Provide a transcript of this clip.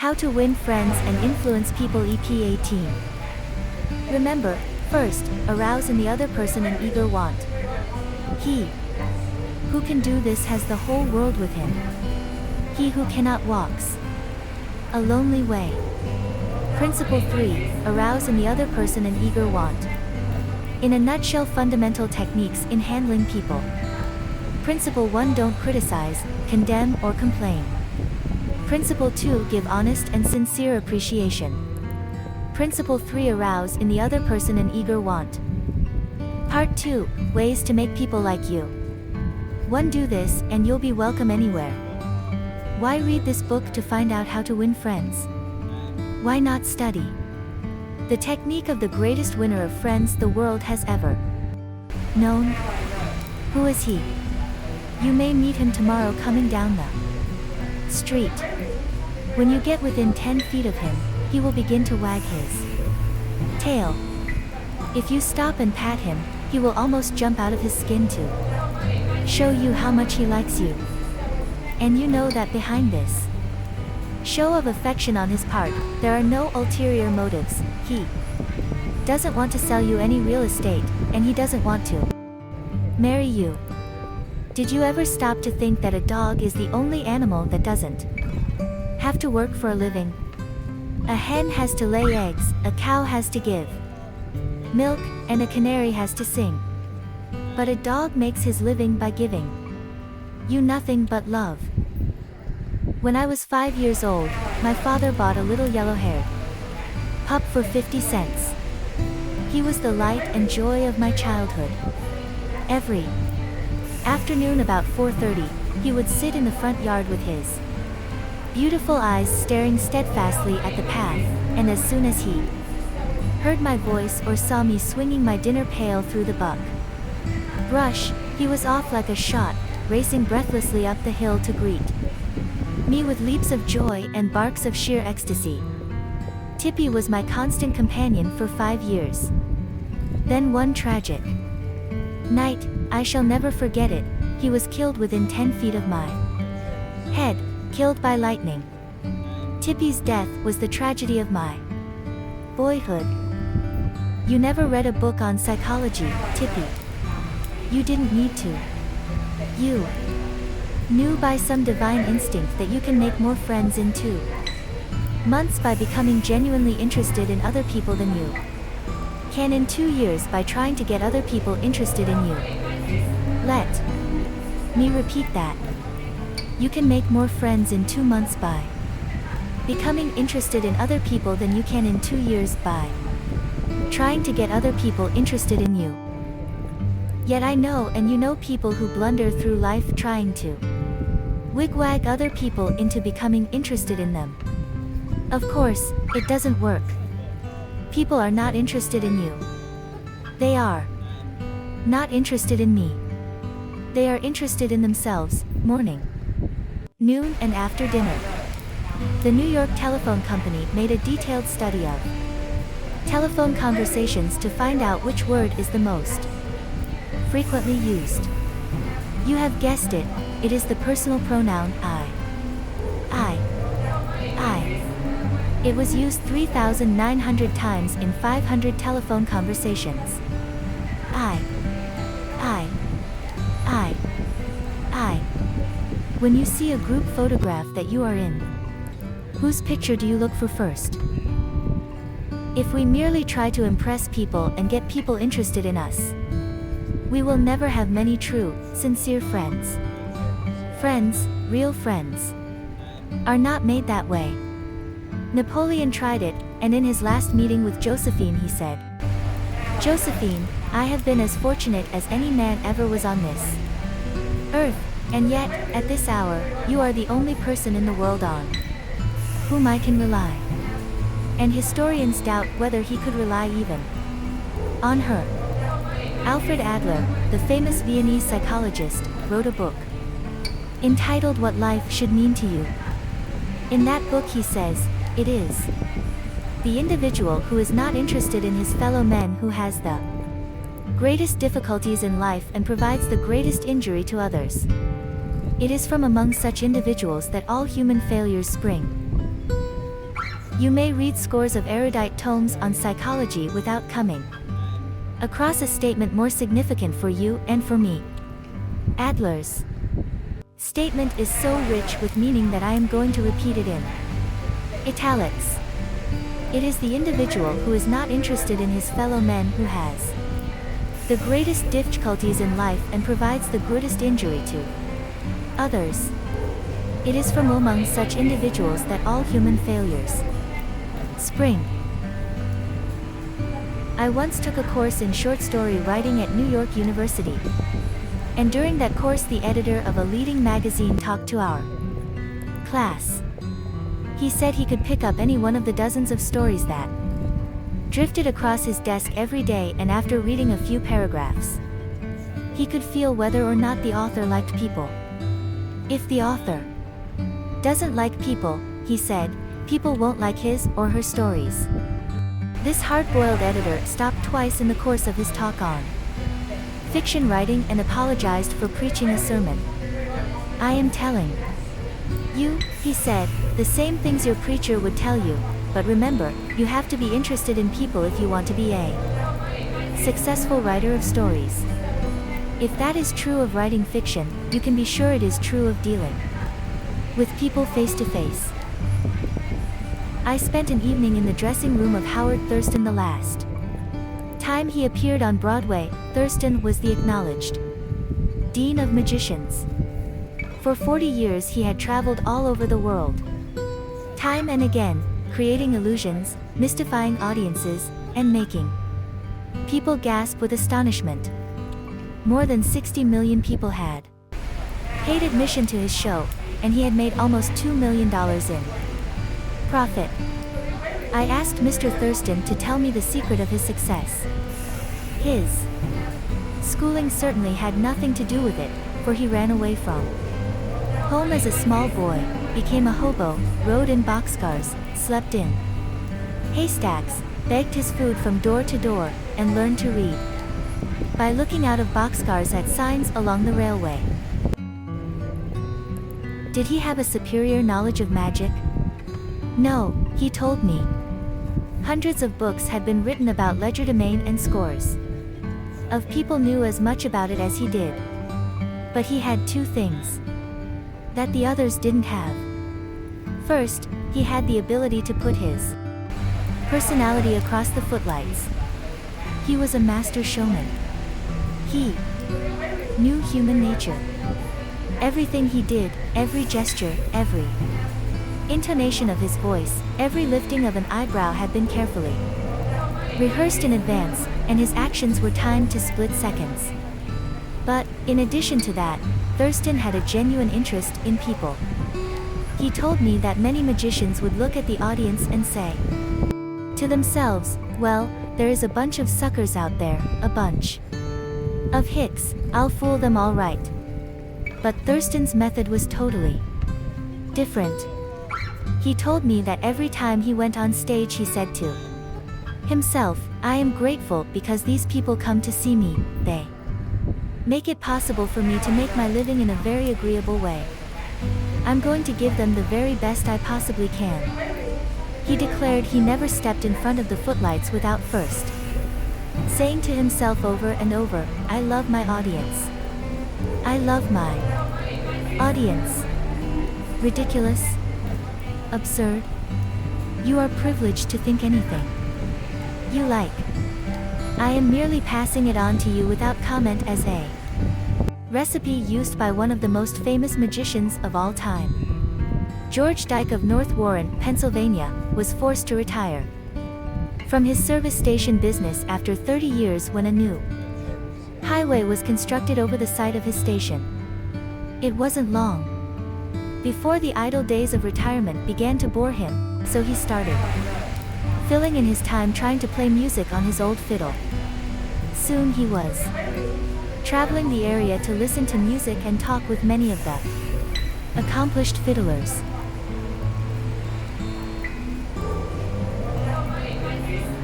How to win friends and influence people ep18. Remember, first, arouse in the other person an eager want. He who can do this has the whole world with him. He who cannot walks a lonely way. Principle 3, arouse in the other person an eager want. In a nutshell, fundamental techniques in handling people. Principle 1, don't criticize, condemn or complain. Principle 2, give honest and sincere appreciation. Principle 3, arouse in the other person an eager want. Part 2, ways to make people like you. 1, do this and you'll be welcome anywhere. Why read this book to find out how to win friends? Why not study the technique of the greatest winner of friends the world has ever known? Who is he? You may meet him tomorrow coming down the street. When you get within 10 feet of him, he will begin to wag his tail. If you stop and pat him, he will almost jump out of his skin to show you how much he likes you. And you know that behind this show of affection on his part, there are no ulterior motives. He doesn't want to sell you any real estate, and he doesn't want to marry you. Did you ever stop to think that a dog is the only animal that doesn't have to work for a living? A hen has to lay eggs, a cow has to give milk, and a canary has to sing. But a dog makes his living by giving you nothing but love. When I was 5 years old, my father bought a little yellow-haired pup for 50 cents. He was the light and joy of my childhood. Every afternoon about 4:30, he would sit in the front yard with his beautiful eyes staring steadfastly at the path, and as soon as he heard my voice or saw me swinging my dinner pail through the buck brush, he was off like a shot, racing breathlessly up the hill to greet me with leaps of joy and barks of sheer ecstasy. Tippy was my constant companion for 5 years. Then one tragic night, I shall never forget it, he was killed within 10 feet of my head, killed by lightning. Tippy's death was the tragedy of my boyhood. You never read a book on psychology, Tippy. You didn't need to. You knew by some divine instinct that you can make more friends in 2 months by becoming genuinely interested in other people than you can in 2 years by trying to get other people interested in you. Let me repeat that. You can make more friends in 2 months by becoming interested in other people than you can in 2 years by trying to get other people interested in you. Yet I know and you know people who blunder through life trying to wigwag other people into becoming interested in them. Of course, it doesn't work. People are not interested in you. They are not interested in me. They are interested in themselves, morning, noon and after dinner. The New York Telephone Company made a detailed study of telephone conversations to find out which word is the most frequently used. You have guessed it, it is the personal pronoun I. It was used 3,900 times in 500 telephone conversations. I. When you see a group photograph that you are in, whose picture do you look for first? If we merely try to impress people and get people interested in us, we will never have many true, sincere friends. Friends, real friends, are not made that way. Napoleon tried it, and in his last meeting with Josephine he said, "Josephine, I have been as fortunate as any man ever was on this earth, and yet, at this hour, you are the only person in the world on whom I can rely." And historians doubt whether he could rely even on her. Alfred Adler, the famous Viennese psychologist, wrote a book entitled What Life Should Mean to You. In that book he says, it is the individual who is not interested in his fellow men who has the greatest difficulties in life and provides the greatest injury to others. It is from among such individuals that all human failures spring. You may read scores of erudite tomes on psychology without coming across a statement more significant for you and for me. Adler's statement is so rich with meaning that I am going to repeat it in italics. It is the individual who is not interested in his fellow men who has the greatest difficulties in life and provides the greatest injury to others. It is from among such individuals that all human failures spring. I once took a course in short story writing at New York University. And during that course the editor of a leading magazine talked to our class. He said he could pick up any one of the dozens of stories that drifted across his desk every day, and after reading a few paragraphs, he could feel whether or not the author liked people. If the author doesn't like people, he said, people won't like his or her stories. This hard-boiled editor stopped twice in the course of his talk on fiction writing and apologized for preaching a sermon. I am telling you, he said, the same things your preacher would tell you, but remember, you have to be interested in people if you want to be a successful writer of stories. If that is true of writing fiction, you can be sure it is true of dealing with people face to face. I spent an evening in the dressing room of Howard Thurston. The last time he appeared on Broadway, Thurston was the acknowledged Dean of Magicians. For 40 years he had traveled all over the world, time and again, creating illusions, mystifying audiences, and making people gasp with astonishment. More than 60 million people had paid admission to his show, and he had made almost $2 million in profit. I asked Mr. Thurston to tell me the secret of his success. His schooling certainly had nothing to do with it, for he ran away from home as a small boy, became a hobo, rode in boxcars, slept in haystacks, begged his food from door to door, and learned to read by looking out of boxcars at signs along the railway. Did he have a superior knowledge of magic? No, he told me. Hundreds of books had been written about legerdemain, and scores of people knew as much about it as he did. But he had two things that the others didn't have. First, he had the ability to put his personality across the footlights. He was a master showman. He knew human nature. Everything he did, every gesture, every intonation of his voice, every lifting of an eyebrow had been carefully rehearsed in advance, and his actions were timed to split seconds. But, in addition to that, Thurston had a genuine interest in people. He told me that many magicians would look at the audience and say to themselves, well, there is a bunch of suckers out there, a bunch of hicks, I'll fool them all right. But Thurston's method was totally different. He told me that every time he went on stage he said to himself, I am grateful because these people come to see me, they make it possible for me to make my living in a very agreeable way. I'm going to give them the very best I possibly can. He declared he never stepped in front of the footlights without first saying to himself over and over, I love my audience. I love my audience. Ridiculous? Absurd? You are privileged to think anything you like. I am merely passing it on to you without comment as a recipe used by one of the most famous magicians of all time. George Dyke of North Warren, Pennsylvania, was forced to retire from his service station business after 30 years when a new highway was constructed over the site of his station. It wasn't long before the idle days of retirement began to bore him, so he started filling in his time trying to play music on his old fiddle. Soon he was traveling the area to listen to music and talk with many of the accomplished fiddlers.